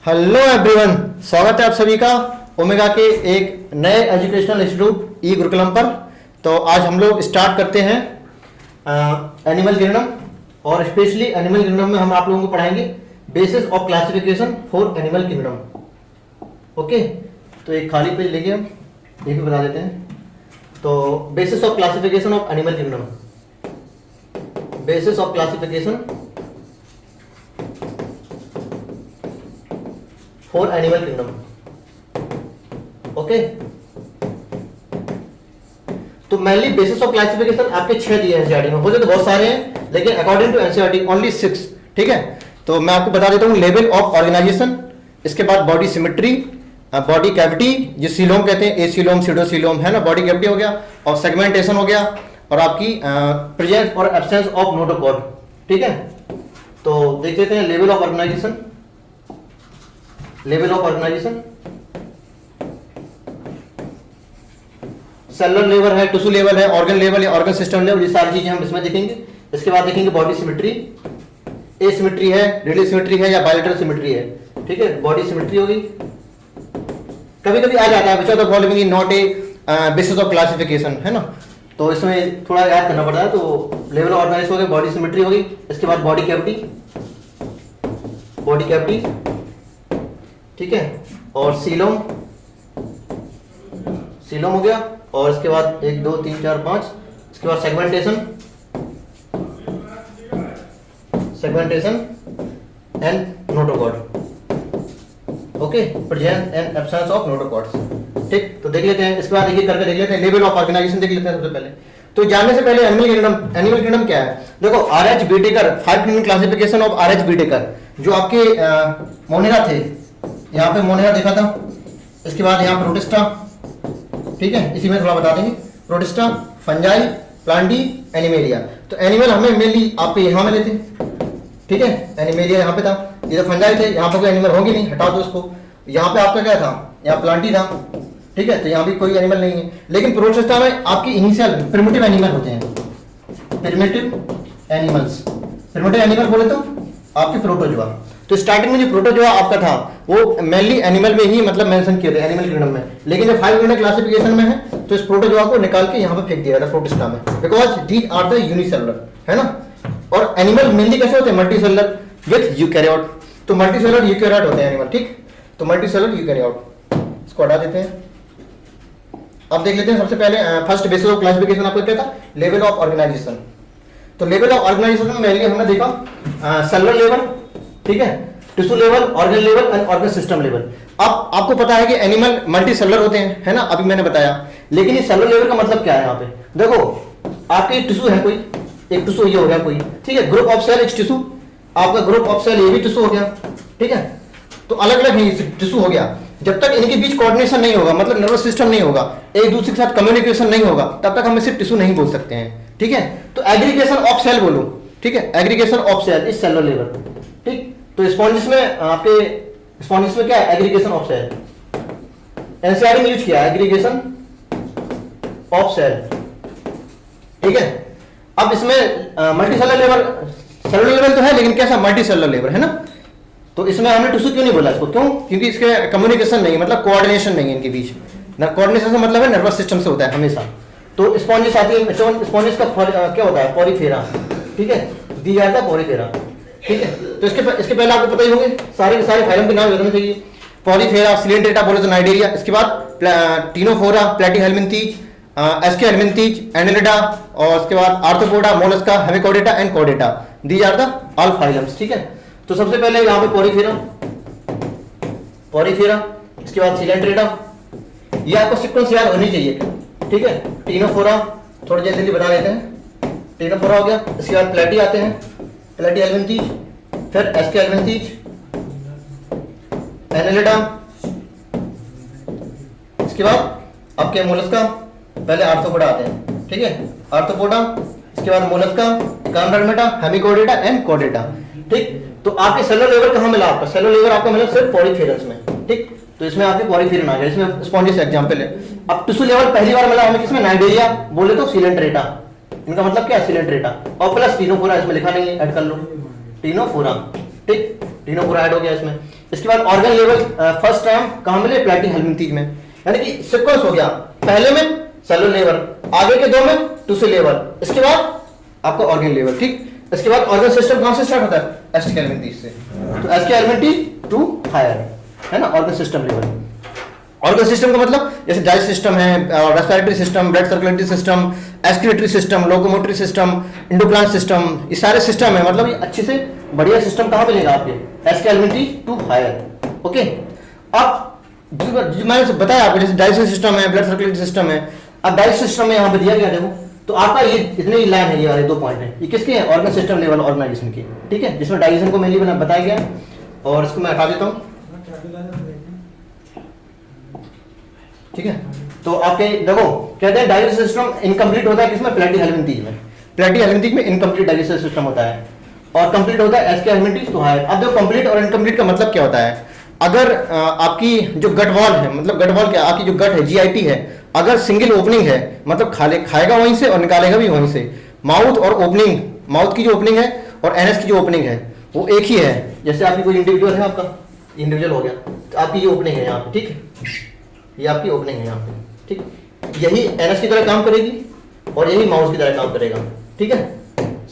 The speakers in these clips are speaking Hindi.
हेलो एवरीवन, स्वागत है आप सभी का ओमेगा के एक नए एजुकेशनल इंस्टीट्यूट ई गुरुकुलम पर। तो आज हम लोग स्टार्ट करते हैं एनिमल किंगडम, और स्पेशली एनिमल किंगडम में हम आप लोगों को पढ़ाएंगे basis of classification for animal kingdom. Okay, तो एक खाली पेज लेके हम ये भी बता देते हैं। तो basis of classification of animal kingdom, basis of classification for animal kingdom. Okay, तो मेनली बेसिस ऑफ क्लासिफिकेशन आपके 6 दिए हैं एनसीईआरटी में, होते तो बहुत सारे हैं लेकिन अकॉर्डिंग टू एनसीईआरटी ओनली 6। ठीक है, तो मैं आपको बता देता हूं लेवल ऑफ ऑर्गेनाइजेशन, इसके बाद बॉडी सिमेट्री, बॉडी कैविटी जो सीलोम कहते हैं, एसीलोम सीडोसीलोम है ना, बॉडी कैविटी हो गया, और सेगमेंटेशन हो गया, और आपकी प्रेजेंस और एब्सेंस ऑफ नोटोकॉर्ड। ठीक है, तो देख लेते हैं level of organisation. Level of organisation cellular level है, टिश्यू लेवल है, ऑर्गन लेवल है, ऑर्गन सिस्टम लेवल, ये सारी चीजें हम इसमें देखेंगे। इसके बाद देखेंगे बॉडी सिमेट्री, एसिमेट्री है, रेडियल सिमेट्री है या बायलैटरल सिमेट्री है। ठीक है, बॉडी सिमेट्री होगी। कभी कभी आ जाता है which of the following not a basis of classification, है ना, तो इसमें थोड़ा याद करना पड़ता है। तो लेवल ऑफ ऑर्गेनाइजेशन हो गया, बॉडी सिमेट्री होगी, इसके बाद बॉडी कैविटी, बॉडी कैविटी, ठीक है, और सीलोम, सीलोम हो गया, और इसके बाद 1 2 3 4 5, इसके बाद segmentation, segmentation and notochord. Okay, presence and absence of notochords. ठीक, तो देख लेते हैं, इसके बाद ये करके देख लेते हैं लेवल ऑफ ऑर्गेनाइजेशन देख लेते हैं सबसे पहले। तो जानने से पहले एनिमल किंगडम, एनिमल किंगडम क्या है? देखो, RH Whittaker 5 kingdom classification of RH Whittaker, जो आपके मोनेरा थे, यहाँ पे मोनेरा देखा था, इसके बाद यहाँ प्रोटिस्टा, ठीक है, इसी में थोड़ा बता देंगे, प्रोटिस्टा, फंजाई, प्लांटी, एनिमेलिया। तो एनिमल हमें मेनली आपके यहाँ मिले थे, ठीक है, एनिमेलिया यहाँ पे था, ये फंजाई थे, यहाँ पे कोई एनिमल होंगे नहीं, हटा दो उसको। यहाँ पे आपका क्या था, यहाँ प्लांटी था, ठीक है, तो यहाँ भी कोई एनिमल नहीं है। लेकिन प्रोटिस्टा में आपकी इनिशियल प्रिमिटिव एनिमल होते हैं, प्रिमिटिव एनिमल्स, प्रिमिटिव एनिमल बोले तो आपके प्रोटोजोआ। तो स्टार्टिंग में जो प्रोटोजोआ आपका था वो मेनली एनिमल में ही मतलब मेंशन किए थे एनिमल किंगडम में, लेकिन जब 5 किंगडम क्लासिफिकेशन में है तो इस प्रोटोजोआ को निकाल के यहाँ पे फेंक दिया था प्रोटिस्टा में, because these are the unicellular, है ना। और एनिमल मेनली कैसे होते हैं? Multicellular with eukaryote. तो मल्टीसेलुलर यूकैरियोट होते हैं एनिमल, ठीक, तो मल्टीसेलुलर यूकैरियोट, इसको हटा देते हैं। अब देख लेते हैं सबसे पहले फर्स्ट बेसिस ऑफ क्लासिफिकेशन आपको क्या था? Level of organisation. तो लेवल ऑफ ऑर्गेनाइजेशन में मेनली हमने देखा सेलुलर लेवल, ठीक है, tissue level, organ level and organ system level. अब आपको पता है कि एनिमल मल्टी सेलुलर होते हैं, है ना, अभी मैंने बताया। लेकिन ये सेलुलर लेवल का मतलब क्या है? यहाँ पे देखो, आपके टिश्यू है कोई, एक टिश्यू ये हो गया कोई, ठीक है, group of cell is tissue, आपका ग्रुप ऑफ सेल ये भी टिश्यू हो गया, ठीक है, तो अलग अलग टिश्यू हो गया। जब तक इनके बीच कोऑर्डिनेशन नहीं होगा, मतलब नर्वस सिस्टम नहीं होगा, एक दूसरे के साथ कम्युनिकेशन नहीं होगा, तब तक हम इसे टिश्यू नहीं बोल सकते हैं, ठीक है। तो एग्रीगेशन ऑफ सेल बोलो, ठीक है, aggregation of cell is cellular level, ठीक। तो स्पॉन्जिस में आपके स्पॉन्जिस में क्या है? एग्रीगेशन ऑफ सेल, एनसीईआरटी में यूज किया एग्रीगेशन ऑफ सेल, ठीक है। अब इसमें multi cellular level, cellular level तो है लेकिन कैसा? मल्टी सेलुलर लेवल, है ना। तो इसमें हमने टिश्यू क्यों नहीं बोला इसको? क्यों? क्योंकि इसके कम्युनिकेशन नहीं है, मतलब कोऑर्डिनेशन नहीं है इनके बीच ना। कोऑर्डिनेशन से मतलब है नर्वस सिस्टम से होता है हमेशा। तो स्पॉन्जिस आती है, स्पॉन्जिस का क्या होता है? पॉरीफेरा, ठीक है, दी जाता है पॉरीफेरा, ठीक है। तो इसके पहले आपको पता ही होंगे सारे के सारे फाइलम के नाम बताने चाहिए। पॉलीफेरा, सिलेंट्रेटा, बोले तो नाइडेरिया, इसके बाद Ctenophora, Platyhelminthes, Aschelminthes, Annelida, और इसके बाद आर्थ्रोपोडा, मोलस्का, हेमिकोडेटा एंड कोडेटा, these are the all phylums, ठीक है। तो सबसे पहले यहाँ पे पॉलीफेरा, पॉलीफेरा, इसके बाद सिलेंट्रेटा, ये आपको सीक्वेंस याद होनी चाहिए, ठीक है। टीनोफोरा थोड़ा जल्दी बता देते हैं, टीनोफोरा हो गया, इसके बाद प्लेटी आते हैं, प्लेटीहेल्मिन्थीज, फिर एस्के हेल्मिन्थीज, एनेलिडा, इसके बाद आपके मोलस्का, पहले आर्थ्रोपोडा आते हैं, ठीक है, आर्थ्रोपोडा, इसके बाद मोलस्का, काम्बरमेटा, हेमिकोडेटा एंड कोडेटा, ठीक। तो आपके सेलुलर लेवल कहाँ मिला? आपका सेलुलर लेवल आपका मिला सिर्फ पॉलीफेरस में, ठीक। तो इसमें आपके पॉलीफेरन आ गया, इसमें स्पॉन्जिस एग्जांपल है। अब टिश्यू लेवल पहली बार मिला हमें किसमें? नाइडेरिया, बोले तो सिलेंट्रेटा, इनका मतलब क्या है? सिलेंट्रेटा, और प्लस टीनोफोरा, इसमें लिखा नहीं है, ऐड कर लो टीनोफोरा, ठीक, टीनोफोरा ऐड हो गया इसमें। इसके बाद ऑर्गन लेवल फर्स्ट टाइम कहाँ मिले, प्लैटी हेल्मिंथीज में, यानी कि सीक्वेंस हो गया, पहले में सेलुलर लेवल, आगे के दो में टिश्यू लेवल, इसके बाद आपका ऑर्गन लेवल, ठीक। इसके बाद ऑर्गन सिस्टम कहां से स्टार्ट होता है, एस्टिक हेल्मिंथीज से, तो एस्टिक हेल्मिंथीज टू हायर, है ना, organ system level. Organ system का मतलब जैसे डाइजेस्ट सिस्टम है, respiratory system, blood circulatory system, excretory system, locomotory system, इंडोप्लांट सिस्टम, ये सारे सिस्टम है, मतलब ये अच्छे से बढ़िया सिस्टम कहां मिलेगा आपके, एस्टिक हेल्मिंथीज टू हायर। ओके, अब जो मैंने बताया आपको, जैसे डाइजेस्ट सिस्टम है, ब्लड सर्कुलेटरी सिस्टम है, अब डाइजेस्ट सिस्टम में यहाँ पे दिया गया देखो, तो आपका ये इतने ही लाइन है, ये वाले 2 पॉइंट है, ये किसके हैं, ऑर्गन सिस्टम लेवल ऑर्गेनाइजेशन के, ठीक है, जिसमें डाइजेशन को मेनली बताया गया, और इसको मैं हटा देता हूँ, ठीक है। तो आपके देखो कहते हैं डाइजेस्टिव सिस्टम इनकम्प्लीट होता है किसमें, प्लैटी हेल्मिंथीज में, प्लैटी हेल्मिंथीज में इनकम्प्लीट डाइजेस्टिव सिस्टम होता है, और कंप्लीट होता है एस्टिक हेल्मिंथीज टू हायर। अब देखो कंप्लीट और इनकम्प्लीट का मतलब क्या होता है, अगर आपकी जो गट वॉल है, मतलब गट वॉल क्या, आपकी जो गट है, जीआईटी है, अगर सिंगल ओपनिंग है, मतलब खाएगा वहीं से और निकालेगा भी वहीं से, माउथ और ओपनिंग, माउथ की जो ओपनिंग है और एनएस की जो ओपनिंग है वो एक ही है, जैसे आपकी कोई इंडिविजुअल है, आपका इंडिविजुअल हो गया, तो आपकी ये ओपनिंग है यहाँ पे, ठीक है, ये आपकी ओपनिंग है यहाँ पे, ठीक, यही एनएस की तरह काम करेगी और यही माउथ की तरह काम करेगा, ठीक है,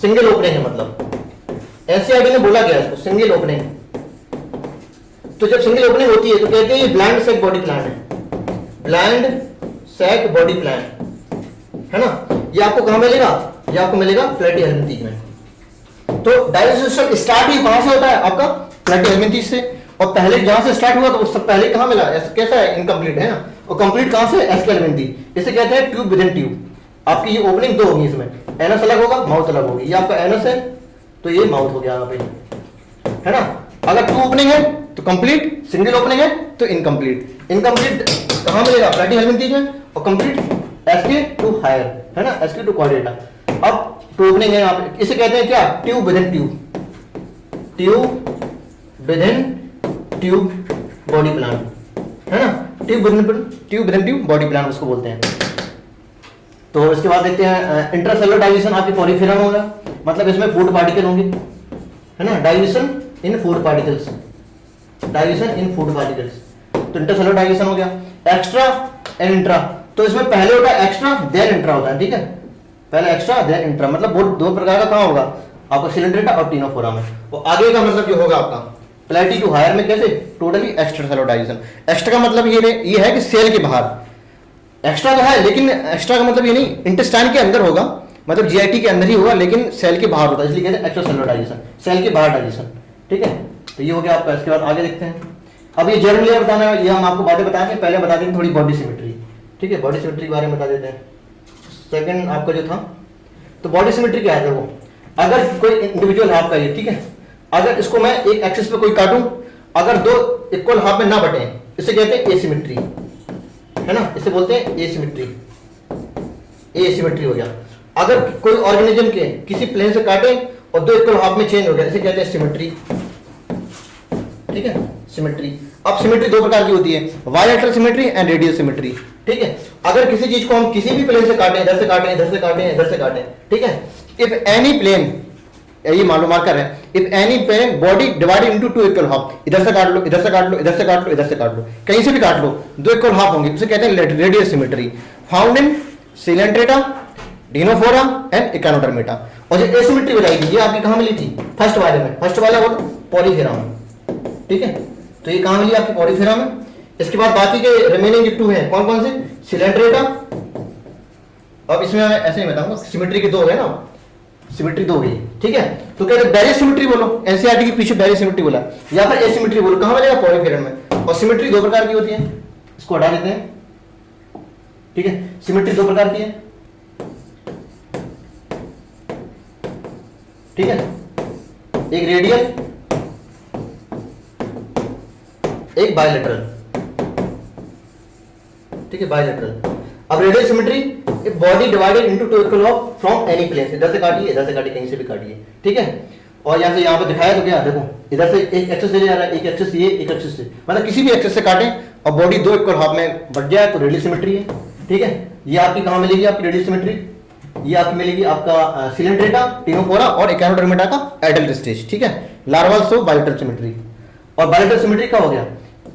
सिंगल ओपनिंग है, मतलब एनसीईआरटी ने बोला गया इसको सिंगल ओपनिंग। तो जब सिंगल ओपनिंग होती है तो कहते हैं ये ब्लाइंड सैक बॉडी प्लान है, ब्लाइंड सैक बॉडी प्लान, है ना, ये आपको कहां मिलेगा, ये आपको मिलेगा प्लैटी हेल्मिंथीज में। तो डाइजेस्टिव सिस्टम स्टार्ट ही कहां से होता है, आपका प्लैटी हेल्मिंथीज से, और पहले जहां से स्टार्ट हुआ तो उससे पहले कहां मिला, कैसा है, इनकम्प्लीट है ना, और कंप्लीट कहां से, एस्टिक हेल्मिंथीज, इसे कहते हैं ट्यूब विद इन ट्यूब। आपकी ये ओपनिंग 2 होगी, इसमें एनस अलग होगा, माउथ अलग होगी, ये आपका एनस है तो ये माउथ हो गया यहाँ पे, है ना। अगर 2 ओपनिंग है तो कंप्लीट, सिंगल ओपनिंग है तो इनकम्प्लीट। इनकम्प्लीट कहां मिलेगा, प्लैटी हेल्मिंथीज में, और कंप्लीट एस्टिक टू हायर, है ना, एस्टिक टू क्वाड्रेटा। अब 2 ओपनिंग है यहाँ पे, इसे कहते हैं क्या, tube within tube, tube within tube body plan, है ना, tube within tube body plan उसको बोलते हैं। तो इसके बाद देखते हैं इंट्रासेलुलर डाइजेशन, आपकी पॉलीफेरम होगा, मतलब इसमें फूड पार्टिकल होंगे, है ना, डाइजेशन इन फूड पार्टिकल्स, डाइजेशन इन फूड पार्टिकल्स, तो इंट्रासेलुलर डाइजेशन हो गया। एक्स्ट्रा एंड इंट्रा, तो इसमें पहले होता है एक्स्ट्रा देन इंट्रा होता है, ठीक है, पहले एक्स्ट्रा देन इंट्रा, मतलब वो 2 प्रकार का कहां होगा, आपका सिलेंड्रेटा और टीनोफोरा में। वो आगे का मतलब जो होगा आपका प्लैटी टू हायर में कैसे, totally extra cellular digestion. Extra का मतलब ये है कि सेल के बाहर, एक्स्ट्रा तो है लेकिन एक्स्ट्रा का मतलब ये नहीं इंटेस्टाइन के अंदर होगा, मतलब जीआईटी के अंदर ही होगा लेकिन सेल के बाहर होता है, इसलिए कहते हैं एक्स्ट्रा सेलुलर डाइजेशन, सेल के बाहर डाइजेशन, ठीक है। तो ये हो गया आपका। इसके बाद आगे देखते हैं, अब ये जर्म लेयर बताना है, ये हम आपको बातें बताएंगे, पहले बता देंगे थोड़ी बॉडी सिमेट्री, ठीक है, बॉडी सिमेट्री के बारे में बता देते हैं। सेकंड आपका जो था, तो बॉडी सिमेट्री क्या है, देखो अगर कोई इंडिविजुअल हाफ का ये, ठीक है, अगर इसको मैं एक एक्सिस पे कोई काटूं, अगर 2 इक्वल हाफ में ना बटे, इसे कहते हैं एसिमेट्री, है ना, इसे बोलते हैं एसिमेट्री, एसिमेट्री हो गया। अगर कोई ऑर्गेनिज्म के किसी प्लेन से काटे और 2 इक्वल हाफ में चेंज हो गया, इसे कहते हैं सिमेट्री, ठीक है, सिमेट्री। अब सिमेट्री 2 प्रकार की होती है, bilateral symmetry and radial symmetry, ठीक है। अगर किसी चीज को हम किसी भी प्लेन से काटें, इधर से काटें, इधर से काटें, इधर से काटें, ठीक है, इफ एनी प्लेन, ये मालूम मार्कर है, if any plane body divided into 2 equal half, इधर से काट लो, इधर से काट लो, इधर से काट लो, इधर से काट लो, कहीं से भी काट लो, 2 इक्वल हाफ होंगे, उसे कहते हैं radial symmetry, found in Coelenterata, Ctenophora and Echinodermata. और जो एसिमेट्री बताई थी, ये आपकी कहां मिली थी, फर्स्ट वाले में, फर्स्ट वाला वो पॉलीफेरा में, ठीक है, तो ये कहां मिली आपकी पॉलीफेरा में। इसके बाद बाकी के रिमेनिंग 2 हैं, कौन कौन से, सिलेंट्रेटा, अब इसमें मैं ऐसे नहीं बताऊंगा, सिमेट्री के 2 है ना, सिमेट्री 2 गई, ठीक है। तो कहते हैं बैरियर सिमेट्री बोलो, एनसीईआरटी के पीछे बैरियर सिमेट्री बोला, या फिर एसिमेट्री बोलो, कहां मिलेगा, पॉलीफेरम में। और सिमेट्री 2 प्रकार की होती है, इसको हटा देते हैं, ठीक है, सिमेट्री 2 प्रकार की है, ठीक है, एक रेडियल, एक बायलैटरल, ठीक है, बायलैटरल। अब radial symmetry, body divided into 2 equal half from any plane, इधर से काटिए, इधर से काटिए, कहीं से भी काटिए, ठीक है। और यहाँ से यहाँ पे दिखाया तो क्या, देखो इधर से एक एक्सिस से जा रहा है, एक एक्सिस ये, एक एक्सिस से, मतलब किसी भी एक्सिस से काटें और बॉडी 2 इक्वल हाफ में बढ़ जाए तो रेडियल सिमेट्री है, ठीक है। ये आपकी कहाँ मिलेगी, आपकी रेडियल सिमेट्री, ये आपकी मिलेगी आपका सिलेंट्रेटा, टिनोफोरा और इकानोडर्मेटा का एडल्ट स्टेज, ठीक है, लार्वाल सो बायलैटरल सिमेट्री। और बायलेटरल सिमेट्री क्या हो गया,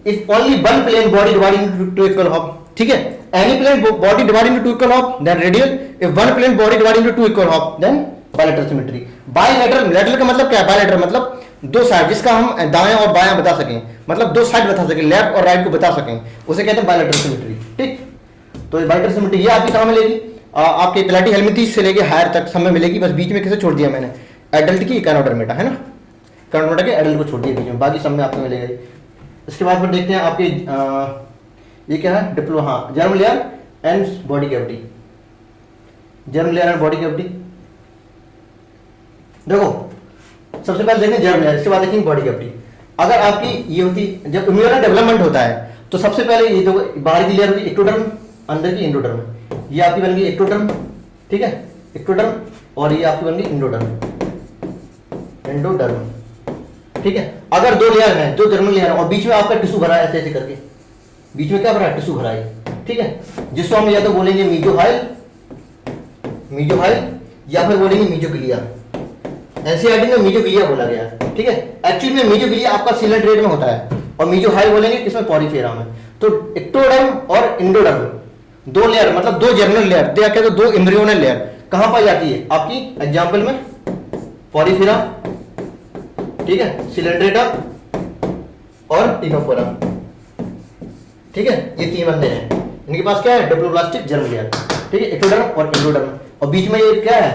if only one plane body divided into two equal half, ठीक है, any plane body divided into two equal half then radial, if one plane body divided into two equal half then bilateral symmetry. Bilateral, lateral का मतलब क्या है, बायलेटरल मतलब दो साइड, जिसका हम दाएं और बायां बता सकें, मतलब दो साइड बता सकें, लेफ्ट और राइट को बता सकें, उसे कहते हैं बायलेटरल सिमेट्री। ठीक, तो बायलेटरल सिमेट्री ये आपकी कहां मिलेगी, आपके प्लैटीहेल्मिंथेस से लेके हायर तक सब में मिलेगी, बस बीच में किसे छोड़ दिया मैंने, एडल्ट की कैनोडर्मेटा, है ना, कैनोडर्मेटा के एडल्ट को छोड़ दिया बीच में, बाकी सब में आपको मिलेगा। इसके बाद फिर देखते हैं आपके ये क्या है, डिप्लो, हाँ, germ layer and body cavity, germ layer and body cavity. देखो सबसे पहले देखें जर्म लेयर, इसके बाद देखेंगे बॉडी कैविटी। अगर आपकी ये होती, जब इम्यूनल डेवलपमेंट होता है तो सबसे पहले ये देखो बाहर की लेयर होती है एक्टोडर्म, अंदर की एंडोडर्म, ये आपकी बन गई एक्टोडर्म, ठीक है, एक्टोडर्म, और ये आपकी बन गई एंडोडर्म, एंडोडर्म, ठीक है। अगर दो लेयर है, दो जर्मल लेयर है और बीच में आपका टिश्यू भरा है, ऐसे ऐसे करके बीच में क्या भरा है, टिश्यू भरा है, ठीक है, जिसको हम या तो बोलेंगे मीजोहाइल, मीजोहाइल, या फिर बोलेंगे मीजोग्लिया। एनसीईआरटी में मीजोग्लिया बोला गया है, ठीक है, एक्चुअली में मीजोग्लिया आपका सिलेंड्रेट में होता है और मीजोहाइल बोलेंगे किसमें, पॉलीफेरा में। तो एक्टोडर्म और एंडोडर्म दो लेयर, मतलब दो जर्मिनल लेयर, देखा तो दो एम्ब्रियोनल लेयर कहां पाई जाती है आपकी, एग्जांपल में पॉलीफेरा, ठीक है, सिलेंड्रेटा और टिनोफोरा, ठीक है, ये तीन बंदे हैं, इनके पास क्या है, डिप्लोब्लास्टिक जर्म लेयर, ठीक है, एक्टोडर्म और एंडोडर्म, और बीच में ये क्या है,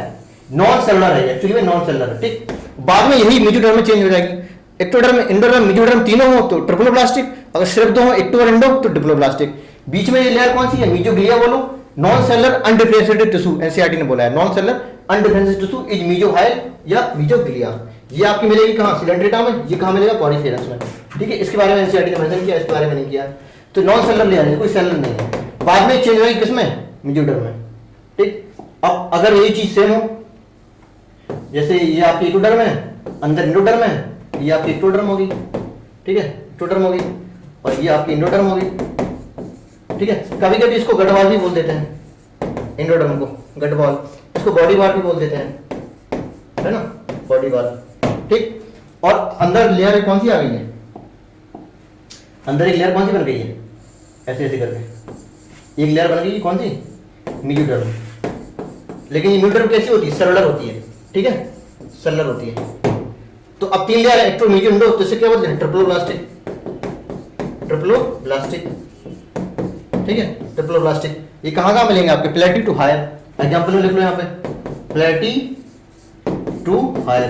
नॉन सेलुलर है, एक्चुअली में नॉन सेलुलर है, ठीक। बाद में यही मेजोडर्म में चेंज हो जाएगी, एक्टोडर्म, एंडोडर्म, मेजोडर्म तीनों हो तो ट्रिप्लोब्लास्टिक, अगर सिर्फ दो हो एक्टो और एंडो तो डिप्लोब्लास्टिक। बीच में ये लेयर कौन सी है, मीजोग्लिया बोलो, non cellular undifferentiated tissue, NCERT ने बोला है, non cellular undifferentiated tissue is mesohyl या मीजोग्लिया। ये आपकी मिलेगी कहां, सिलेंड्रेटा में, ये कहां मिलेगा, पॉलीफेरस में, ठीक है। इसके बारे में एनसीईआरटी ने मेंशन किया, इसके बारे में नहीं किया। तो नॉन सेलुलर लेयर है, कोई सेलुलर नहीं है, बाद में चेंज होगी किसमें, मीजोडर्म में, ठीक। अब अगर ये चीज सेम हो, जैसे ये आपकी एक्टोडर्म है, अंदर एंडोडर्म है, ये आपकी एक्टोडर्म होगी, ठीक है, एक्टोडर्म होगी, और ये आपकी एंडोडर्म होगी, ठीक है। कभी कभी इसको गढ़वाल भी बोल देते हैं, एंडोडर्म को गढ़वाल, इसको बॉडी वाल भी बोल देते हैं, है ना, बॉडी वाल, ठीक। और अंदर लेयर कौन सी आ गई है, अंदर एक लेयर कौन सी बन गई है, ऐसे ऐसे करके एक लेयर बन गई, कौन सी, मीजोडर्म। लेकिन ये मीजोडर्म कैसी होती है, सेलुलर होती है, ठीक है, सेलुलर होती है। तो अब तीन लेयर है, एक्टो, मीजो, एंडो, तो इसे क्या बोलते हैं, ट्रिप्लोब्लास्टिक, ट्रिप्लोब्लास्टिक, ठीक है, ट्रिप्लोब्लास्टिक। ये कहां कहां मिलेंगे आपके, प्लेटी टू हायर, एग्जांपल में लिख लो यहाँ पे, प्लेटी टू हायर,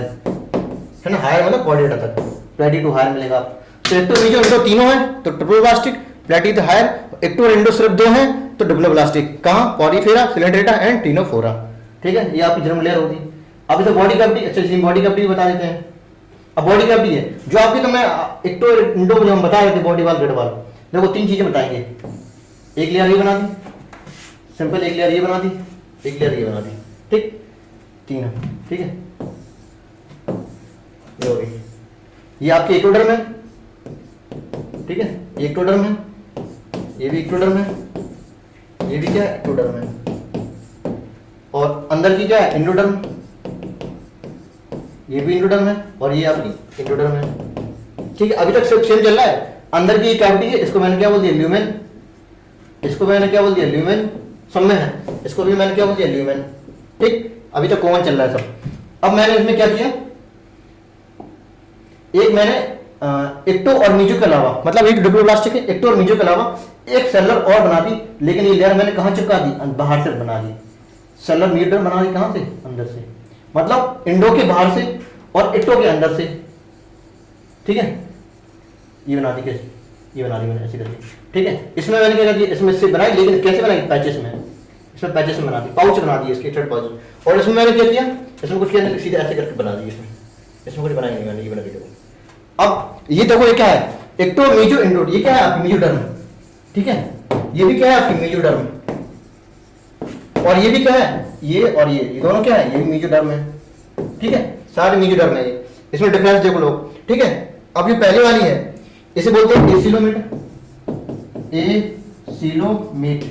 है ना, हायर मतलब बॉडी डेटा तक, प्लेटी टू हायर मिलेगा आप। तो एक्टो, मीजो, एंडो तीनों है तो ट्रिप्लोब्लास्टिक, प्लेटी टू हायर, एक्टो और एंडो सिर्फ दो हैं तो डिप्लोब्लास्टिक, कहां, पॉलीफेरा, सिलेंड्रेटा एंड टिनोफोरा, ठीक है, ये आपकी जर्म लेयर होगी। अब इसे बॉडी कैविटी, अच्छा बॉडी कैविटी बता देते हैं। अब बॉडी कैविटी है जो आपकी, तो मैं एक्टो एंडो जो हम बता रहे थे, बॉडी वाल, गढ़ वाल, देखो तीन चीजें बताएंगे, एक लेयर ये बना दी सिंपल, एक लेयर ये बना दी, एक लेयर ये बना दी, ठीक, तीन, ठीक है, ये हो गई, ये आपकी एक्टोडर्म है, ठीक है, ये एक्टोडर्म है, ये भी एक्टोडर्म है, ये भी क्या है, एक्टोडर्म है, और अंदर की क्या है, एंडोडर्म, ये भी एंडोडर्म है, और ये आपकी एंडोडर्म है, ठीक है। अभी तक सिर्फ सेम चल रहा है, अंदर की कैविटी है, इसको मैंने क्या बोल दिया, ल्यूमेन, इसको मैंने क्या बोल दिया, ल्यूमेन, सब में है, इसको भी मैंने क्या बोल दिया, ल्यूमेन, ठीक। अभी तक कॉमन चल रहा है सब। अब मैंने इसमें क्या किया, एक मैंने एक्टो और मीजो के अलावा, मतलब एक डिप्लोब्लास्टिक है, एक्टो और मीजो के अलावा एक सेलुलर और बना दी, लेकिन ये लेयर मैंने कहां चिपका दी, बाहर से बना दी, सेलुलर मीडियम बना दी, कहां से, अंदर से, मतलब इंडो के बाहर से और एक्टो के अंदर से, ठीक है, ये बना दी, कैसे, ये बना दी मैंने ऐसे करके, ठीक है। इसमें मैंने क्या कर दिया, इसमें से बनाई, लेकिन कैसे बनाई, पैचेस में, इसमें पैचेस में बना दी, पाउच बना दिए इसके, थर्ड पाउच। और इसमें मैंने क्या किया, इसमें कुछ किया नहीं, सीधे ऐसे करके बना दी, इसमें कुछ बनाई नहीं मैंने, ये बना दी। अब ये देखो, ये क्या है, एक्टो, मीजो, एंडो, ये क्या है आपकी मीजोडर्म, ठीक है, ये भी क्या है आपकी मीजोडर्म, और ये भी क्या है, ये और ये दोनों क्या है, ये भी मीजोडर्म है, ठीक है, सारे मीजोडर्म है ये। इसमें डिफरेंस देखो लोग, ठीक है। अब ये पहले वाली है, इसे बोलते हैं एसिलोमेट, एसिलोमेट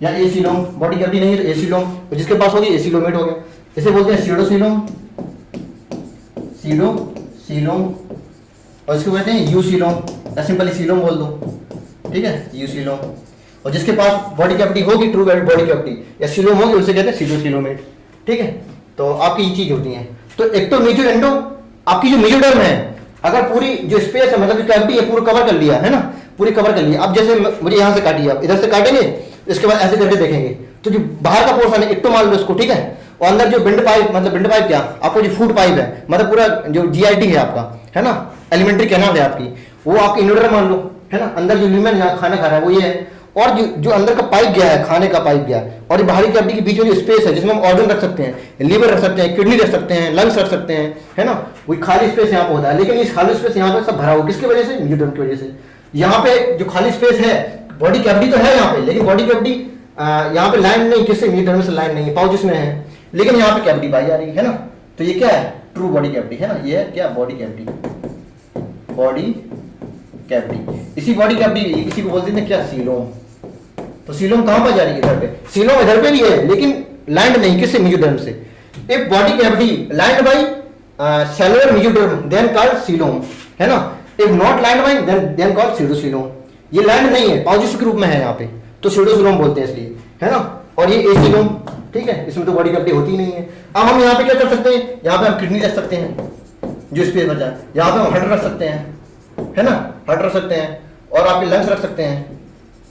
या एसिलोम, बॉडी कैविटी नहीं है तो एसिलोम, जिसके पास होगी एसिलोमेट हो गया। इसे बोलते हैं सीडोसिलोम, सीडोसिलोम, और इसको कहते हैं यूसीलोम, या सिंपली सीलोम बोल दो, ठीक है, यूसीलोम। और जिसके पास बॉडी कैविटी होगी, ट्रू बॉडी कैविटी या सीलोम होगी, उसे कहते हैं सीडोसीलोमेट, ठीक है। तो आपकी ये चीज होती है। तो एक तो मेजो एंडो, आपकी जो मेजोडर्म है, अगर पूरी जो स्पेस है मतलब जो कैविटी है पूरा कवर कर लिया है ना, पूरी कवर कर लिया। अब जैसे मुझे यहाँ से काटिए, आप इधर से काटेंगे, इसके बाद ऐसे करके देखेंगे तो जो बाहर का पोर्शन है एक्टो मान लो इसको, ठीक है। और अंदर जो बिंड पाइप, मतलब बिंड पाइप क्या, आपको जो फूड पाइप है, मतलब पूरा जो जीआईटी है आपका, है ना, एलिमेंट्री कैनाल है आपकी, वो आपकी इनोडर मान लो, है ना। अंदर जो ल्यूमेन खाना खा रहा है वो ये है, और जो अंदर का पाइप गया है, खाने का पाइप गया है, और ये बाहरी कैविटी के बीच में जो स्पेस है जिसमें हम ऑर्गन रख सकते हैं, लीवर रख सकते हैं, किडनी रख सकते हैं, लंग्स रख सकते हैं, है ना, वही खाली स्पेस यहाँ पे होता है। लेकिन इस खाली स्पेस यहाँ पे सब भरा हुआ, किसकी वजह से, मेजोडर्म की वजह से। यहाँ पे जो खाली स्पेस है, बॉडी कैविटी तो है यहाँ पे, लेकिन बॉडी कैविटी यहाँ पे लाइन नहीं, किससे, मेजोडर्म से लाइन नहीं है, पाउच में है, लेकिन यहाँ पे कैविटी पाई जा रही है ना। तो ये क्या है, ट्रू बॉडी कैविटी है ना, ये है क्या, बॉडी कैविटी, बॉडी कैविटी। इसी बॉडी कैविटी, इसी को बोलते हैं क्या, सीलोम। तो सीलोम कहां पर जा रही है, इधर पे, सीलोम इधर पे भी है लेकिन लाइंड नहीं, किससे, मेजोडर्म से। If body cavity lined by cellular mesoderm then called coelom, है ना। If not lined by then called pseudocoelom. ये लाइंड नहीं है, पाउचिस के रूप में है यहाँ पे, तो सीडोसीलोम बोलते हैं इसलिए, है ना। और ये एसीलोम, ठीक है, इसमें तो बॉडी कैविटी होती ही नहीं है। अब हम यहाँ पे क्या कर सकते हैं, यहाँ पे हम किडनी रख सकते हैं जो स्पेस बचा, यहाँ पे हम हार्ट रख सकते हैं, है ना, हार्ट रख सकते हैं, और आपके लंग्स रख सकते हैं,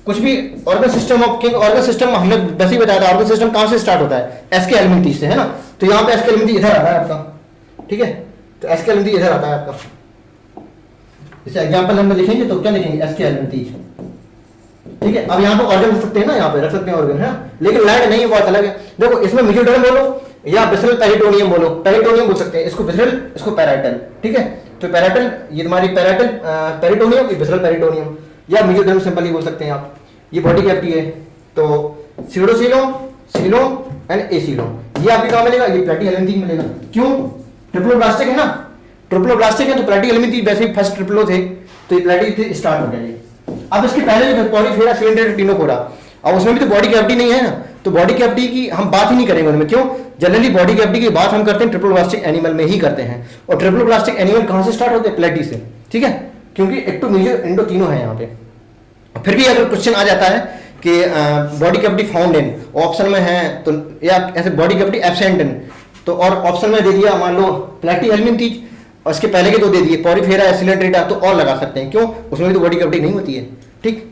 कुछ भी organ system of king. Organ system हमने वैसे ही बताया था, ऑर्गन सिस्टम कहां से स्टार्ट होता है, एसके एलिमेंटी से, है ना। तो यहाँ पे एसके एलिमेंटी इधर आता है आपका, ठीक है, तो एसके एलिमेंटी इधर आता है आपका। इसे एग्जांपल हम लिखेंगे तो क्या लिखेंगे, एसके एलिमेंटी, ठीक है। अब यहाँ पे ऑर्गन रख सकते हैं ना, यहाँ पे रख सकते हैं ऑर्गन, है ना, लेकिन लाइट नहीं, बहुत अलग है। देखो इसमें मेजोडर्म बोलो या विसरल पेरिटोनियम बोलो, पेरिटोनियम बोल सकते हैं इसको, विसरल इसको पैराइटल, ठीक है। तो पैराइटल, ये तुम्हारी पैराइटल पेरिटोनियम, ये विसरल पेरिटोनियम, या मेजोडर्म सिंपली बोल सकते हैं आप। ये बॉडी कैविटी है। तो सीडोसीलोम, सीलोम एंड एसीलोम, ये आपके कहां मिलेगा, ये प्लैटीहेल्मिंथीन मिलेगा। क्यों, ट्रिप्लोब्लास्टिक है ना, ट्रिप्लोब्लास्टिक है तो प्लैटीहेल्मिंथीन वैसे ही फर्स्ट ट्रिप्लो थे, तो ये प्लैटी स्टार्ट हो गया ये। अब इसके पहले जो पॉलीफेरा सिलेंडर टिनोकोरा, अब उसमें भी तो बॉडी कैविटी नहीं है ना, तो बॉडी कैविटी की हम बात ही नहीं करेंगे उनमें। क्यों, जनरली बॉडी कैविटी की बात हम करते हैं ट्रिप्लोब्लास्टिक एनिमल में ही करते हैं। और ट्रिप्लोब्लास्टिक एनिमल कहां से स्टार्ट होते हैं, प्लैटी से, ठीक है, क्योंकि एक्टो मेजो एंडो तीनों है यहाँ पे। फिर भी अगर क्वेश्चन आ जाता है कि बॉडी कैविटी फाउंड इन, ऑप्शन में है तो, या ऐसे बॉडी कैविटी एब्सेंट इन, तो और ऑप्शन में दे दिया मान लो प्लैटीहेल्मिंथीन, और इसके पहले के दो दे दिए पॉलीफेरा सिलेंड्रेटा, तो और लगा सकते हैं। क्यों, उसमें भी तो बॉडी कैविटी नहीं होती है, ठीक।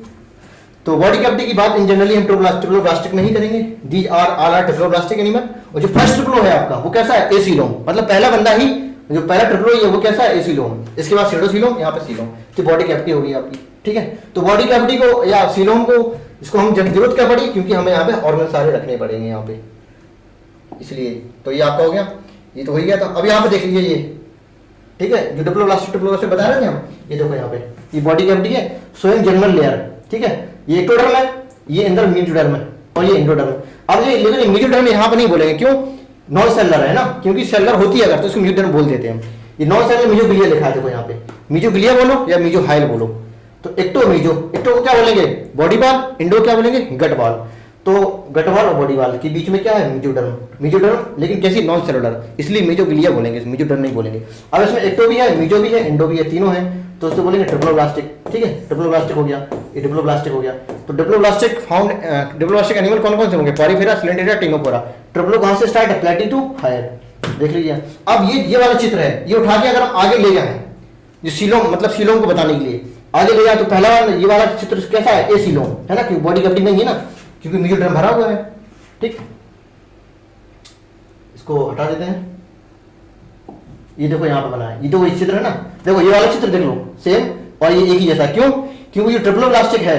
तो बॉडी कैविटी की बात इन जनरली हम ट्रिप्लोब्लास्टिक में ही करेंगे। These are all are triploblastic animal. और जो फर्स्ट ट्रिप्लो है आपका वो कैसा है, एसीलोम, मतलब पहला बंदा ही जो पहला ट्रिप्लो है वो कैसा है, एसीलोम। इसके बाद सीडोसीलोम, यहाँ पे सीलोम, तो बॉडी कैविटी होगी आपकी, ठीक है। तो बॉडी कैविटी को या सीलोम को, इसको हम जरूरत क्या पड़ी, क्योंकि हमें यहाँ पे ऑर्गन सारे रखने पड़ेंगे यहाँ पे, इसलिए। तो ये आपका हो गया, ये तो हो ही गया था। अब यहाँ पे देख लीजिए ये, ठीक है, जो ट्रिप्लोब्लास्टिक बता रहे थे हम, ये देखो यहाँ पे ये बॉडी कैविटी है, सोइंग जर्नल लेयर, ठीक है। ये एक्टोडर्म है, ये अंदर मेजोडर्म है, और ये एंडोडर्म। अब ये लेकिन मेजोडर्म यहाँ पे नहीं बोलेंगे, क्यों, नॉन सेलुलर है ना, क्योंकि सेलुलर होती है अगर तो इसको मेजोडर्म बोल देते हैं हम। ये नॉन सेलुलर मेजोग्लिया लिखा है देखो यहाँ पे, मेजोग्लिया बोलो या मेजोहाइल बोलो। तो एक्टो मेजो, एक्टो को क्या बोलेंगे, बॉडी वाल, इंडो क्या बोलेंगे, गट वाल। तो गट वाल और बॉडी वाल के बीच में क्या है, मेजोडर्म, मेजोडर्म लेकिन कैसी, नॉन सेलुलर, इसलिए मेजोग्लिया बोलेंगे, मेजोडर्म नहीं बोलेंगे। अब इसमें एक्टो भी है, मेजो भी है, इंडो भी है, तीनों है, तो उसको बोलेंगे ट्रिप्लोब्लास्टिक, ठीक है। ट्रिप्लोब्लास्टिक हो गया, ये डिप्लोब्लास्टिक हो गया। तो डिप्लोब्लास्टिक फाउंड, डिप्लोब्लास्टिक एनिमल कौन कौन से होंगे, पॉलीफेरा सिलेंड्रेटा टिनोकोरा। ट्रिप्लो कहां से स्टार्ट है, प्लैटी टू हायर, देख लीजिए। अब ये वाला चित्र है, ये उठा के अगर हम आगे ले जाए, जो सीलोम मतलब सीलोम को बताने के लिए आगे ले जाए, तो पहला ये वाला चित्र कैसा है, ए सीलोम, है ना, क्योंकि बॉडी कैविटी नहीं है ना, क्योंकि मेजोडर्म भरा हुआ है, ठीक। इसको हटा देते हैं। ये देखो यहाँ पे बना है, ये तो वही चित्र है ना, देखो ये वाला चित्र देख लो सेम, और ये एक ही जैसा। क्यों, क्योंकि ये ट्रिप्लोब्लास्टिक है,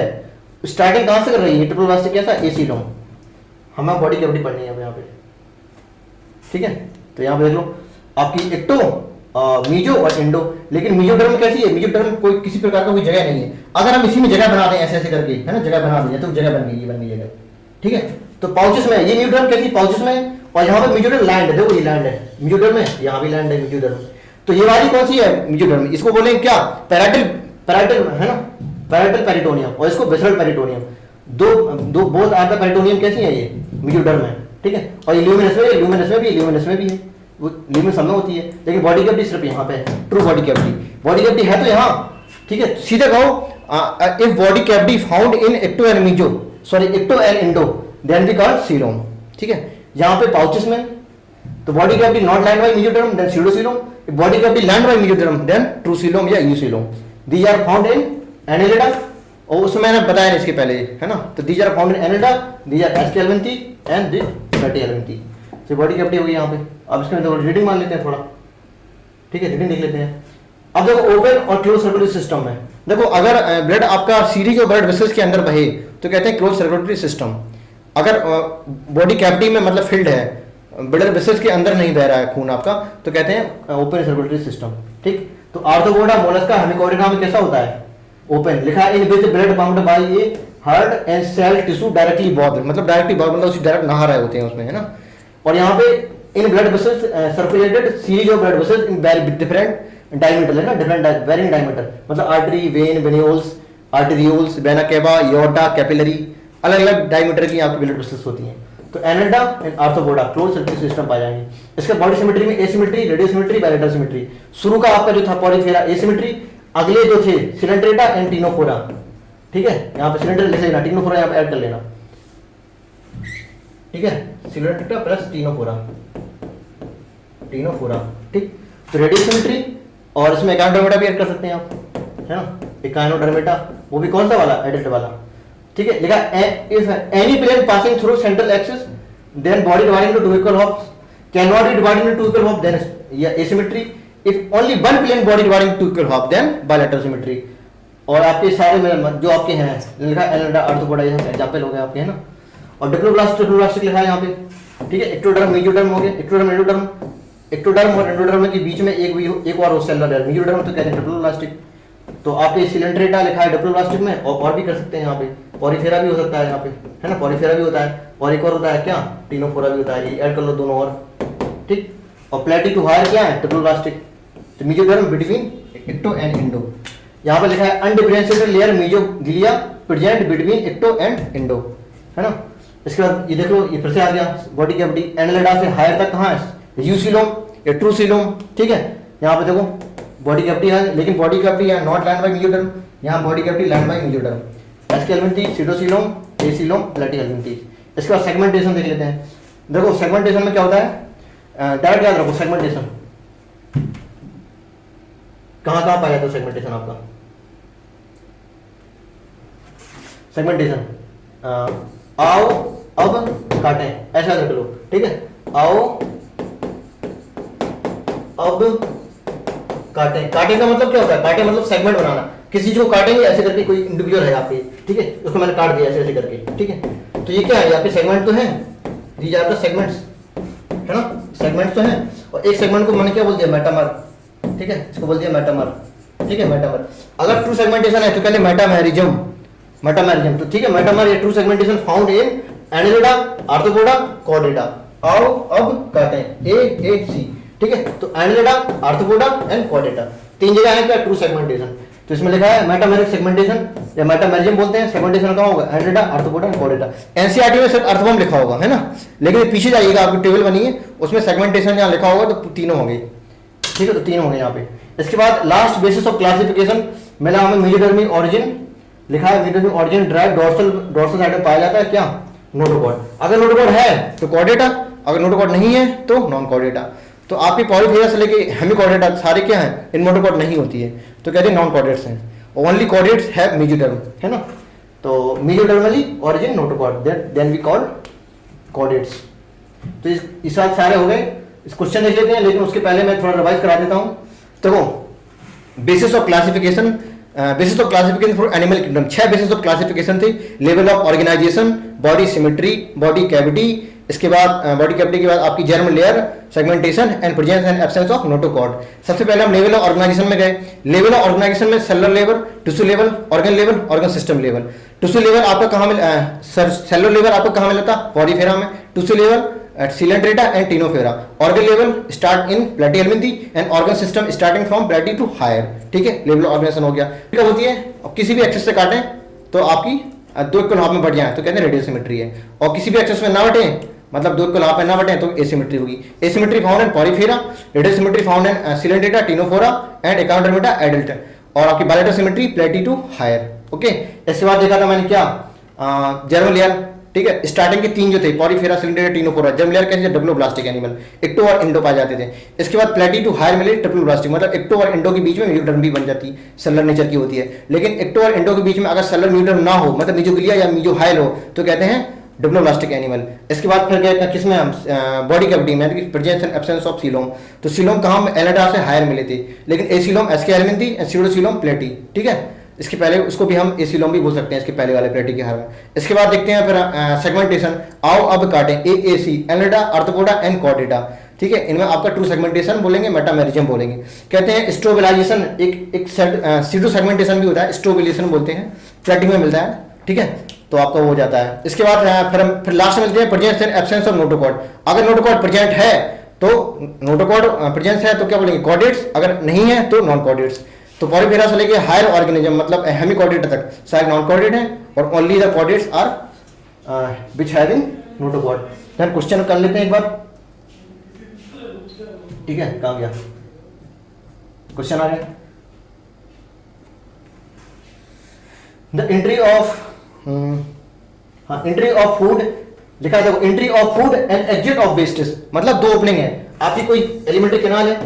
स्टार्टिंग कहां से कर रही है, ट्रिप्लोब्लास्टिक कैसा, एसीलोम। हमें बॉडी कैविटी पढ़नी है यहाँ पे, ठीक है। तो यहाँ पे देख लो आपकी एक्टो, मीजो और इंडो। लेकिन मेजोडर्म कैसी है, मेजोडर्म कोई किसी प्रकार का कोई जगह नहीं है। अगर हम इसी में जगह बना दें ऐसे ऐसे करके, है ना, जगह बना दें तो जगह बन गई, ये बन गई जगह, ठीक है। तो पाउचेस में ये मेजोडर्म कैसी, पाउचेस में, और यहाँ पे मेजोडर्म लैंड है, देखो ये लैंड है मेजोडर्म में, यहाँ भी लैंड है मेजोडर्म। तो ये वाली कौन सी है, मेजोडर्म, इसको बोलेंगे क्या, पैराइटल, पैराइटल है ना, पैराइटल पेरिटोनियम, और इसको विसरल पेरिटोनियम। दो बोथ आर द पेरिटोनियम कैसी है, ये मेजोडर्म है, ठीक है। और ये ल्यूमिनस में भी, ल्यूमिनस में भी है, वो लिम्ब सब में होती है, लेकिन बॉडी कैविटी सिर्फ यहाँ पे है, true body cavity. Body cavity है तो यहाँ, ठीक है। सीधे कहो if body cavity found in ecto and meso, sorry ecto and endo, then we call coelom, ठीक है। यहाँ पे पाउचेस में तो body cavity not lined by mesoderm then pseudocoelom, body cavity lined by mesoderm then true coelom या eucoelom. These are found in Annelida, और उसमें मैंने बताया इसके पहले, है ना। तो these are found in Annelida, these are Aschelminthes and this Platyhelminthes. तो बॉडी कैविटी होगी यहाँ पे। अब इसके अंदर रीडिंग मान लेते हैं थोड़ा, ठीक है, रीडिंग देख लेते हैं। अब देखो ओपन और क्लोज सर्कुलेटरी सिस्टम में, देखो अगर ब्लड आपका सीरीज और ब्लड वेसल्स के अंदर बहे तो कहते हैं क्लोज सर्कुलेटरी सिस्टम। अगर बॉडी कैविटी में मतलब फिल्ड है, ब्लड वेसल्स के अंदर नहीं बह रहा है खून आपका, तो कहते हैं ओपन सर्कुलेटरी सिस्टम, ठीक। तो आर्थ्रोपोडा मोलस्का हेमिकोरिडा में कैसा होता है, ओपन। लिखा है in which blood pumped by a heart and cell tissue directly bathed, मतलब डायरेक्टली बॉर्ड मतलब डायरेक्ट नहा रहे होते हैं उसमें, है ना। और यहाँ पे in blood vessels circulated series of blood vessels in different diameter, है ना, डिफरेंट वेरिंग डायमीटर, मतलब artery, vein, venules, arterioles, vena cava, aorta, capillary, अलग अलग डायमीटर की आपकी ब्लड वेसल्स होती हैं। तो Annelida and arthropoda close circulatory system पाए जाएंगे। इसके बॉडी सिमेट्री में asymmetry, radial symmetry, bilateral symmetry. शुरू का आपका जो था पॉलीफेरा एसिमेट्री, अगले जो थे सिलेंड्रेटा एंड टिनोफोरा, ठीक है। यहाँ पे सिलेंडर लिख लेना, टिनोफोरा यहाँ पे ऐड कर लेना, ठीक है। सिलेंड्रेटा प्लस टिनोफोरा, टिनोफोरा, ठीक। तो रेडियल सिमेट्री, और इसमें एकाइनोडर्मेटा भी ऐड कर सकते हैं आप, है ना। एकाइनोडर्मेटा वो भी कौन सा वाला, एडल्ट वाला, ठीक है। लिखा if any plane passing through central axis then body divided into two equal halves can not be divided into two equal half then या asymmetry. If only one plane body dividing two equal half then bilateral symmetry. और आपके सारे में जो आपके हैं लिखा एनेलिडा, आर्थ्रोपोडा, ये एग्जांपल हो गए आपके, है ना। और डिप्लोब्लास्ट लिखा है यहाँ पे, ठीक है। एक्टोडर्म, मेसोडर्म हो गए, एक्टोडर्म, एंडोडर्म। एक्टोडर्म और एंडोडर्म के बीच में एक और सेलर है मेसोडर्म, तो कहते हैं डिप्लोब्लास्टिक। तो आपके सिलेंड्रेटा लिखा है डिप्लोब्लास्टिक में, और भी कर सकते हैं यहाँ पे, पॉलीफेरा भी हो सकता है यहाँ पे, है ना, पॉलीफेरा भी होता है। और एक और होता है क्या, टिनोफोरा भी होता है, ये ऐड कर लो दोनों और, ठीक। और प्लेटी टू हायर क्या है, डिप्लोब्लास्टिक। तो mesoderm between ecto and endo. यहाँ पे लिखा है undifferentiated layer mesoglea present between ecto and endo, है ना। इसके बाद ये देख लो, ये फिर से आ गया बॉडी कैविटी, एनेलिडा से हायर तक कहाँ है, यूसीलोम या ट्रू सीलोम, ठीक है। यहाँ पे देखो बॉडी कैविटी है, लेकिन बॉडी कैविटी यहाँ नॉट लैंड बाय मेसोडर्म, यहाँ body cavity lined by mesoderm. Aschelminthes, pseudocoelom, acoelom, Platyhelminthes. इसके बाद सेगमेंटेशन देख लेते हैं। देखो सेगमेंटेशन में क्या होता है, डायरेक्ट याद रखो सेगमेंटेशन कहाँ कहाँ पाया जाता है। सेगमेंटेशन आपका सेगमेंटेशन आओ अब काटें, ऐसा रख लो, ठीक है। आओ अब काटें, काटे का मतलब क्या होता है, काटे मतलब सेगमेंट बनाना, किसी चीज को काटेंगे ऐसे करके, कोई इंडिविजुअल है यहाँ पे, ठीक है, उसको मैंने काट दिया ऐसे ऐसे करके, ठीक है। तो ये क्या है, यहाँ पे सेगमेंट तो है, दीज आर द सेगमेंट्स, है ना, सेगमेंट्स तो है। और एक सेगमेंट को मैंने क्या बोल दिया, मेटामर, ठीक है, इसको बोल दिया मेटामर, ठीक है, मेटामर। अगर ट्रू सेगमेंटेशन है तो कहते हैं मेटामेरिज्म, मेटामेरिज्म। तो ठीक है, मेटामर या true segmentation found in Annelida, arthropoda, Chordata. आओ अब काटें, ए सी, ठीक है। तो एनेलिडा, आर्थ्रोपोडा एंड कॉर्डेटा, तीन जगह है क्या ट्रू सेगमेंटेशन। तो इसमें लिखा है मेटामेरिक सेगमेंटेशन या मेटामेरिज्म बोलते हैं, सेगमेंटेशन कहाँ होगा, Annelida, arthropoda and Chordata. NCERT में सिर्फ अर्थवर्म लिखा होगा, है ना, लेकिन पीछे जाइएगा आपकी टेबल बनी है उसमें सेगमेंटेशन जहाँ लिखा होगा तो तीनों होंगे, ठीक है। तो तीन होंगे यहाँ पे। इसके बाद लास्ट बेसिस ऑफ क्लासिफिकेशन मिला हमें मेसोडर्मिक ऑरिजिन, लिखा है मेसोडर्मिक ऑरिजिन ड्राइव डोर्सल साइड में पाया जाता है क्या, नोटोकॉर्ड। अगर नोटोकॉर्ड है तो कॉर्डेटा, अगर नोटोकॉर्ड नहीं है तो नॉन कॉर्डेटा। तो आपकी पॉलीफेरा से लेके हेमिकॉर्डेटा सारे क्या हैं, इन नोटोकॉर्ड नहीं होती है तो कहते हैं नॉन कॉर्डेट्स हैं। ओनली कॉर्डेट्स है मेसोडर्म, है ना। तो mesodermally origin notochord, then we call chordates. तो इस बात सारे हो गए। इस क्वेश्चन देख लेते हैं, लेकिन उसके पहले मैं थोड़ा रिवाइज करा देता हूँ। देखो basis of classification, basis of classification for animal kingdom, 6 basis of classification थे। Level of organisation, body symmetry, body cavity, इसके बाद बॉडी कैविटी के बाद आपकी germ layer, segmentation and presence and absence of notochord. सबसे पहले हम लेवल ऑफ ऑर्गेनाइजेशन में गए। लेवल ऑफ ऑर्गेनाइजेशन में cellular level, tissue level, organ level, organ system level. Tissue level आपका कहाँ मिला, सेलुलर लेवल आपको कहाँ मिला था, पॉलीफेरा में। Tissue level at Coelenterata and Ctenophora. Organ level start in Platyhelminthy and organ system starting from platy to higher, ठीक है। लेवल ऑर्गेनाइजेशन हो गया। ठीक होती है, और किसी भी एक्सेस से काटें तो आपकी 2 इक्वल हाफ में बढ़ जाए तो कहते हैं रेडियल सिमेट्री है, और किसी भी एक्सेस में ना बटे मतलब दो कोलाब ना बटे तो एसिमेट्री होगी। Asymmetry found in Porifera, radial symmetry found in Coelenterata, Ctenophora and Echinodermata adult, और आपकी bilateral symmetry Platy to higher. Okay, इसके बाद देखा था मैंने क्या, जर्म लेयर, ठीक है। स्टार्टिंग के तीन जो थे पॉलीफेरा, सिलेंडेटा, टिनोफोरा, जर्म लेयर कैसे डब्लोब्लास्टिक एनिमल, एक्टो और इंडो पाए जाते थे। इसके बाद प्लेटी टू हायर मिले ट्रिप्लोब्लास्टिक, मतलब एक्टो और इंडो के बीच में म्यूटन भी बन जाती, सेलर नेचर की होती है। लेकिन एक्टो और इंडो के बीच में अगर सेलर म्यूटन ना हो, मतलब मीजोग्लिया या मीजोहाइल हो, तो कहते हैं डिप्लोब्लास्टिक एनिमल। इसके बाद फिर गए किसमें हम, बॉडी कैविटी में, presence and absence of coelom. तो सीलोम कहाँ एनाडा से हायर मिले थे, लेकिन एसीलोम एसके एलिमेंट थी, सीडोसीलोम प्लेटी, ठीक है। इसके पहले उसको भी हम एसीलोम भी बोल सकते हैं, इसके पहले वाले प्लेटी के हार में। इसके बाद देखते हैं फिर सेगमेंटेशन, आओ अब काटें, एएसी, एनाडा, आर्थ्रोपोडा एंड कॉर्डेटा, ठीक है। इनमें आपका ट्रू सेगमेंटेशन बोलेंगे, मेटामेरिज्म बोलेंगे। कहते हैं स्ट्रोबिलाइजेशन, एक सीडो सेगमेंटेशन भी होता है, स्ट्रोबिलेशन बोलते हैं, प्लेटिंग में मिलता है, ठीक है। तो आपका वो हो जाता है। इसके बाद फिर लास्ट में मिलते हैं presence and absence of notochord. अगर नोटोकॉर्ड प्रेजेंट है तो नोटोकॉर्ड प्रेजेंस है तो क्या बोलेंगे, कॉर्डेट्स, अगर नहीं है तो नॉन कॉर्डेट्स। तो पॉलीफेरा से लेके हायर ऑर्गेनिज्म मतलब हेमिकॉर्डेट तक सारे नॉन कॉर्डेट हैं, और only the chordates are which having notochord. Then question कर लेते हैं एक बार, ठीक है। कहाँ गया क्वेश्चन, आ गया। द एंट्री ऑफ, हाँ, एंट्री ऑफ फूड लिखा है, entry of food and exit of wastage, मतलब दो ओपनिंग है आपकी, कोई एलिमेंट्री कैनाल है,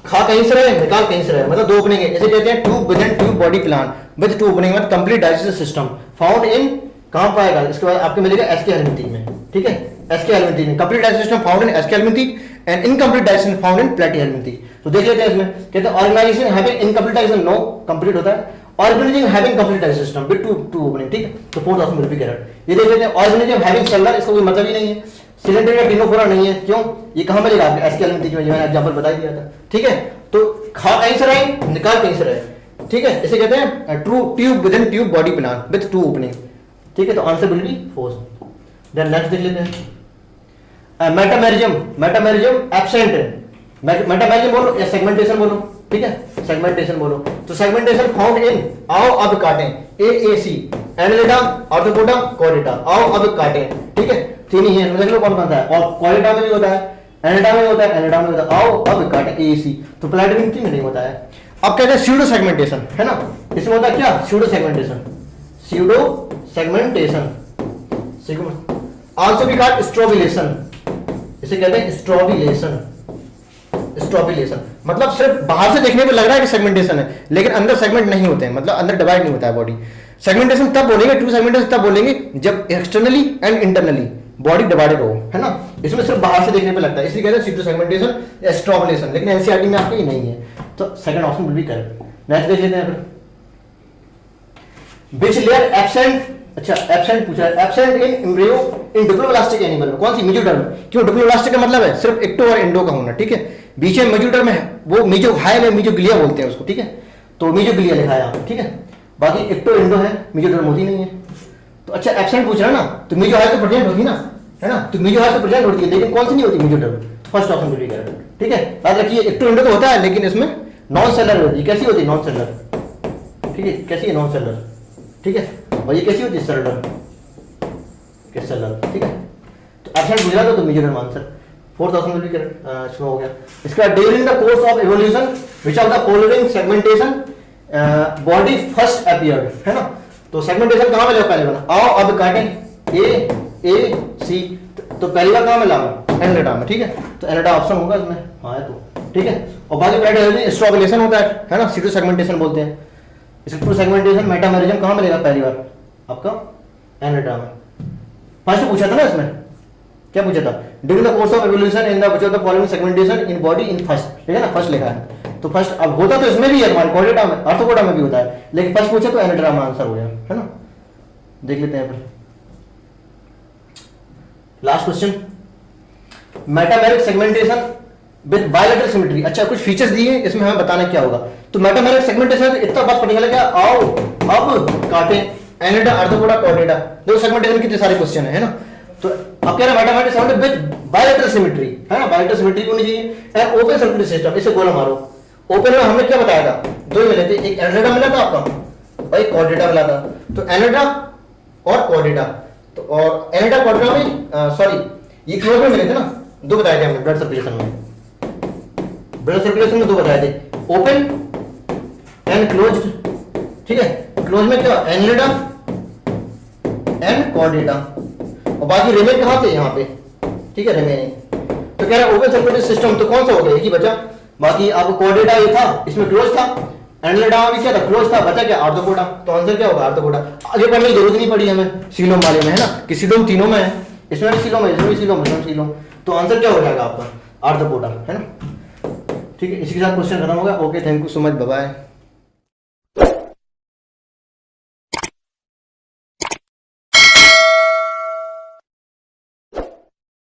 खा कहीं से रहे निकाल कहीं से रहे, मतलब दो ओपनिंग है। इसे कहते हैं tube with and tube body plan with two opening मतलब complete digestive system found in, कहां पाएगा, इसके बाद आपको मिलेगा एसके एलिमेंट्री में, ठीक है। एसके एलिमेंट्री में complete digestive system found in aschelminthes and incomplete digestion found in platyhelminthes. तो देख लेते हैं इसमें, कहते हैं organisation having incomplete digestion, no complete होता है, organism having complete digestive system with two opening, ठीक है। तो fourth option will be correct. ये देख लेते हैं ऑर्गेनिज्म हैविंग सेलर, इसका कोई मतलब ही नहीं है, सिलेंडर या टिनोफोरा नहीं है, क्यों, ये कहां मिलेगा आपके एसके एलिमेंट्री में, मैंने एग्जांपल बता दिया था, ठीक है। तो खा कहीं से रहे निकाल कहीं से रहे, ठीक है। इसे कहते हैं true tube within tube body plan with two opening, ठीक है। तो answer will be fourth. Then next देख लेते हैं मेटामेरिज्म, मेटामेरिज्म एब्सेंट, मेटामेरिज्म बोलो या सेगमेंटेशन बोलो, ठीक है। सेगमेंटेशन बोलो तो सेगमेंटेशन फाउंड इन, आओ अब काटें, एएसी, एनालिडा, आर्थ्रोपोडा, कॉर्डेटा, आओ अब काटें, ठीक है। तीन ही है, देख लो कौन कौन सा है, और कॉर्डेटा में भी होता है, एनालिडा में होता है, एनालिडा में होता है, आओ अब काटें, एएसी। तो प्लेटिनम में नहीं होता है। अब कहते हैं स्यूडो सेगमेंटेशन, है ना, इसमें होता है क्या, pseudo segmentation, pseudo segmentation, also भी कॉल्ड स्ट्रोबिलेशन, इसे कहते हैं स्ट्रोबिलेशन। स्ट्रोबिलेशन मतलब सिर्फ बाहर से देखने पे लग रहा है कि सेगमेंटेशन है, लेकिन अंदर सेगमेंट नहीं होते हैं, मतलब अंदर डिवाइड नहीं होता है बॉडी। सेगमेंटेशन तब बोलेंगे, ट्रू सेगमेंटेशन तब बोलेंगे जब externally and internally body divided हो, है ना। इसमें सिर्फ बाहर से देखने पे लगता है, इसलिए कहते हैं स्यूडो सेगमेंटेशन या स्ट्रोबिलेशन, लेकिन एनसीईआरटी में आपके ये नहीं है। तो second option will be correct. Next देख लेते हैं फिर, विच लेयर एब्सेंट, अच्छा एब्सेंट पूछा है, absent in embryo in diploblastic animal में, कौन सी, मेजोडर्म। क्यों, डिप्लोब्लास्टिक का मतलब है सिर्फ एक्टो और एंडो का होना, ठीक है। बीच में मेजोडर्म है, वो मेजोहाइल है, मेजोग्लिया बोलते हैं उसको, ठीक है। तो मेजोग्लिया लिखा है यहाँ, ठीक है। बाकी एक्टो एंडो है, मेजोडर्म होती नहीं है। तो अच्छा एब्सेंट पूछ रहा है ना, तो मेजोहाइल तो प्रेजेंट होती ना, है ना, तो मेजोहाइल तो प्रेजेंट होती है, लेकिन कौन सी नहीं होती, मेजोडर्म। तो first option will be correct, ठीक है। याद रखिए एक्टो एंडो तो होता है, लेकिन इसमें नॉन सेलर होती है, कैसी होती है, नॉन सेलर, ठीक है, कैसी है, नॉन सेलर, ठीक है। और ये कैसी होती है, सेलर, सेलर, ठीक है। तो एब्सेंट पूछ रहा था तो mesoderm answer, fourth option will be correct, इसमें हो गया। इसका during the course of evolution which of the following segmentation body first appeared, है ना। तो सेगमेंटेशन कहां मिला पहले बना, आओ अब काटें, ए सी, तो पहली बार कहां मिला, एनालिडा में, ठीक है। तो एनालिडा ऑप्शन होगा इसमें, हाँ है तो, ठीक है। और बाकी प्लेट स्ट्रोबिलेशन होता है ना, सीडो सेगमेंटेशन बोलते हैं। इसका ट्रू सेगमेंटेशन मेटामेरिज्म कहां मिलेगा पहली बार आपका, एनालिडा में। फर्स्ट पूछा था ना इसमें, क्या पूछा था, during the course of evolution in the which of the following segmentation in body in first, ठीक है ना, फर्स्ट लिखा है। तो फर्स्ट अब होता तो इसमें भी है, हमारे कॉर्डेटा में, आर्थ्रोपोडा में भी होता है, लेकिन फर्स्ट पूछा तो एनालिडा में आंसर हो गया, है ना। देख लेते हैं फिर last question, metameric segmentation with bilateral symmetry. अच्छा कुछ फीचर्स दिए हैं, इसमें हमें बताना क्या होगा। तो मेटामेरिक सेगमेंटेशन इतना बात पढ़ने लगा, आओ अब काटें, एनालिडा, आर्थ्रोपोडा, कॉर्डेटा, देखो सेगमेंटेशन कितने सारे क्वेश्चन है ना। तो अब कह रहा है metameric segmentation with bilateral symmetry, है ना, बायलैटरल सिमेट्री होनी चाहिए, एंड ओपन सर्कुलर सिस्टम, इसे गोला मारो। ओपन में हमने क्या बताया था, दो ही मिले थे, एक एनालिडा मिला था आपका और एक कॉर्डेटा मिला था। तो एनालिडा और कॉर्डेटा, तो और एनालिडा कॉर्डेटा में सॉरी ये क्लोज में मिले थे ना, दो बताए थे हमने ब्लड सर्कुलेशन में, ब्लड सर्कुलेशन में दो बताए थे, ओपन एंड क्लोज। ठीक है, क्लोज में क्या, एनलेटा एंड कॉर्डेटा, और बाकी रिमेन कहाँ थे, यहाँ पे। ठीक है, रिमेनिंग। तो कह रहा है ओपन सर्कुलेटरी सिस्टम, तो कौन सा हो गया, एक ही बचा। बाकी आपको कॉर्डेटा ये था, इसमें क्लोज था, एनलेटा में भी क्या था, क्लोज था, बचा क्या, आर्थ्रोपोडा। तो आंसर क्या होगा, आर्थ्रोपोडा। आगे पढ़ने की जरूरत नहीं पड़ी हमें सीलोम वाले में, है ना, कि सीलोम तीनों में है, इसमें भी सीलोम है, इसमें भी सीलोम, इसमें सीलोम। तो आंसर क्या हो जाएगा आपका, आर्थ्रोपोडा, है ना। ठीक है, इसी के साथ क्वेश्चन खत्म होगा। Okay, thank you so much, bye bye.